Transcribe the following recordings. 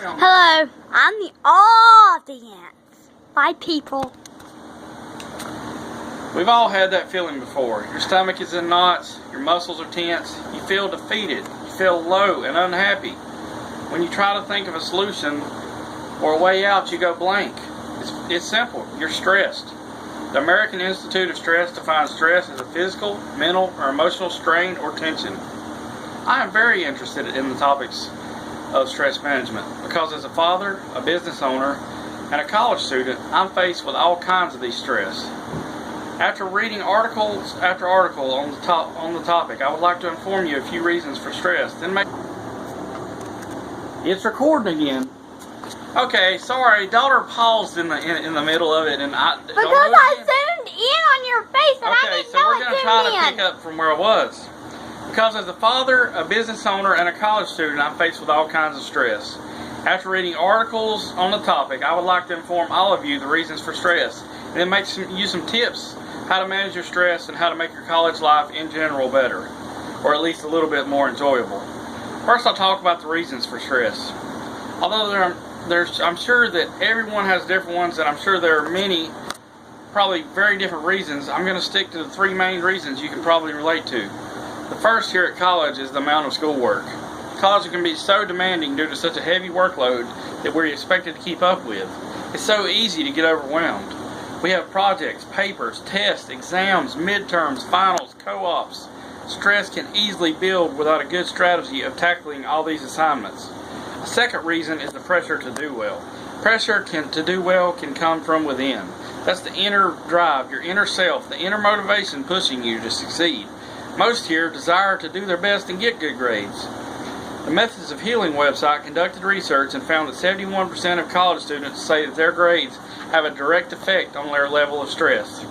Hello, I'm the audience. Bye, people. We've all had that feeling before. Your stomach is in knots, your muscles are tense, you feel defeated, you feel low and unhappy. When you try to think of a solution or a way out, you go blank. It's simple. You're stressed. The American Institute of Stress defines stress as a physical, mental, or emotional strain or tension. I am very interested in the topics of stress management because as a father, a business owner, and a college student, I'm faced with all kinds of these stress. After reading articles after article on the topic, I would like to inform you a few reasons for stress. It's recording again. Okay, sorry, daughter paused in the middle of it, and because I zoomed in on your face, and I didn't know it. Okay, so we're gonna try to pick up from where I was. Because as a father, a business owner, and a college student, I'm faced with all kinds of stress. After reading articles on the topic, I would like to inform all of you the reasons for stress, and then make some tips how to manage your stress and how to make your college life in general better, or at least a little bit more enjoyable. First, I'll talk about the reasons for stress. Although I'm sure that everyone has different ones, and I'm sure there are many, probably very different reasons. I'm going to stick to the three main reasons you can probably relate to. The first here at college is the amount of schoolwork. College can be so demanding due to such a heavy workload that we're expected to keep up with. It's so easy to get overwhelmed. We have projects, papers, tests, exams, midterms, finals, co-ops. Stress can easily build without a good strategy of tackling all these assignments. A second reason is the pressure to do well. Pressure to do well can come from within. That's the inner drive, your inner self, the inner motivation pushing you to succeed. Most here desire to do their best and get good grades. The Methods of Healing website conducted research and found that 71% of college students say that their grades have a direct effect on their level of stress.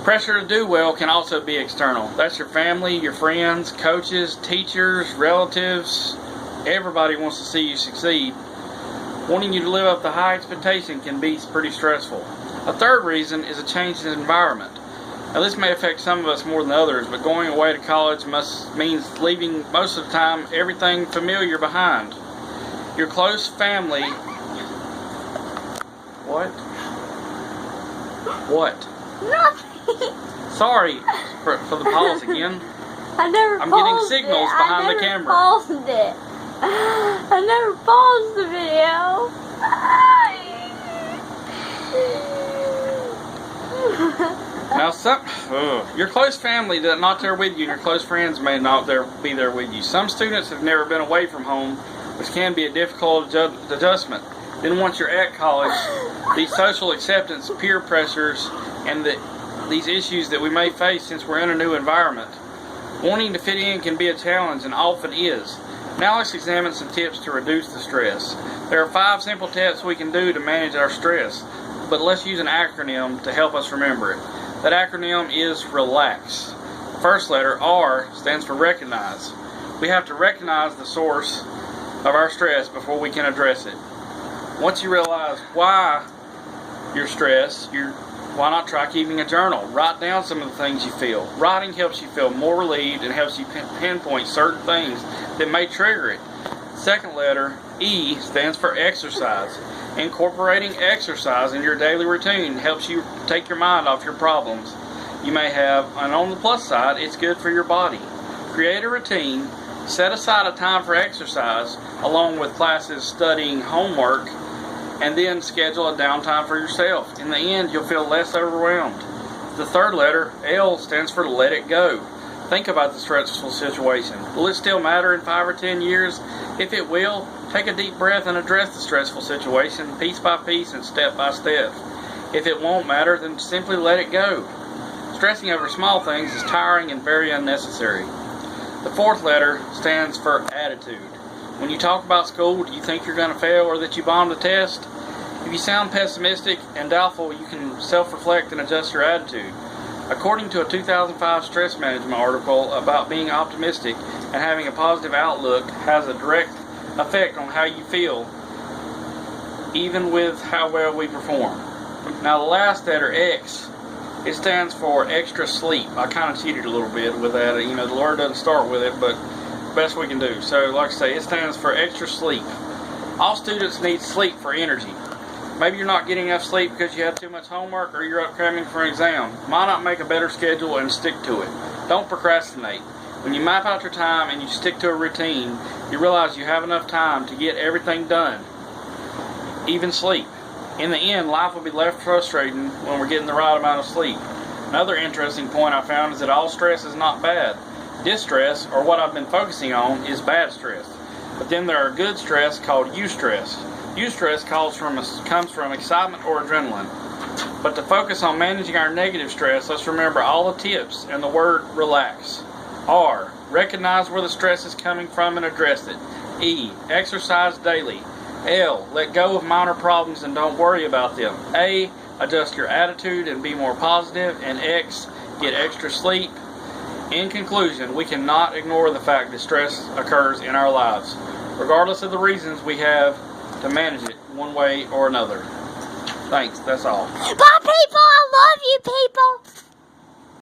Pressure to do well can also be external. That's your family, your friends, coaches, teachers, relatives. Everybody wants to see you succeed. Wanting you to live up to high expectation can be pretty stressful. A third reason is a change in environment. Now this may affect some of us more than others, but going away to college means leaving most of the time everything familiar behind. Your close family... What? Nothing. Sorry for the pause again. I'm getting signals behind the camera. I never paused the video. Now, your close family that's not there with you, and your close friends may not be there with you. Some students have never been away from home, which can be a difficult adjustment. Then once you're at college, these social acceptance, peer pressures, and these issues that we may face since we're in a new environment. Wanting to fit in can be a challenge, and often is. Now let's examine some tips to reduce the stress. There are 5 simple tips we can do to manage our stress, but let's use an acronym to help us remember it. That acronym is RELAX. The first letter, R, stands for recognize. We have to recognize the source of our stress before we can address it. Once you realize why you're stressed, why not try keeping a journal? Write down some of the things you feel. Writing helps you feel more relieved and helps you pinpoint certain things that may trigger it. Second letter, E, stands for exercise. Incorporating exercise in your daily routine helps you take your mind off your problems you may have, and on the plus side, it's good for your body. Create a routine, set aside a time for exercise, along with classes, studying, homework, and then schedule a downtime for yourself. In the end, you'll feel less overwhelmed. The third letter, L, stands for let it go. Think about the stressful situation. Will it still matter in 5 or 10 years? If it will, take a deep breath and address the stressful situation piece by piece and step by step. If it won't matter, then simply let it go. Stressing over small things is tiring and very unnecessary. The fourth letter stands for attitude. When you talk about school, do you think you're going to fail or that you bombed the test? If you sound pessimistic and doubtful, you can self-reflect and adjust your attitude. According to a 2005 stress management article about being optimistic and having a positive outlook has a direct effect on how you feel, even with how well we perform. Now the last letter, X, it stands for extra sleep. I kind of cheated a little bit with that. The word doesn't start with it, but best we can do. So like I say, it stands for extra sleep. All students need sleep for energy. Maybe you're not getting enough sleep because you have too much homework or you're up cramming for an exam. Why not make a better schedule and stick to it? Don't procrastinate. When you map out your time and you stick to a routine, you realize you have enough time to get everything done, even sleep. In the end, life will be less frustrating when we're getting the right amount of sleep. Another interesting point I found is that all stress is not bad. Distress, or what I've been focusing on, is bad stress. But then there are good stress called eustress. Eustress comes from excitement or adrenaline. But to focus on managing our negative stress, let's remember all the tips and the word relax. R, recognize where the stress is coming from and address it. E, exercise daily. L, let go of minor problems and don't worry about them. A, adjust your attitude and be more positive. And X, get extra sleep. In conclusion, we cannot ignore the fact that stress occurs in our lives, regardless of the reasons we have to manage it one way or another. Thanks, that's all. Bye, people!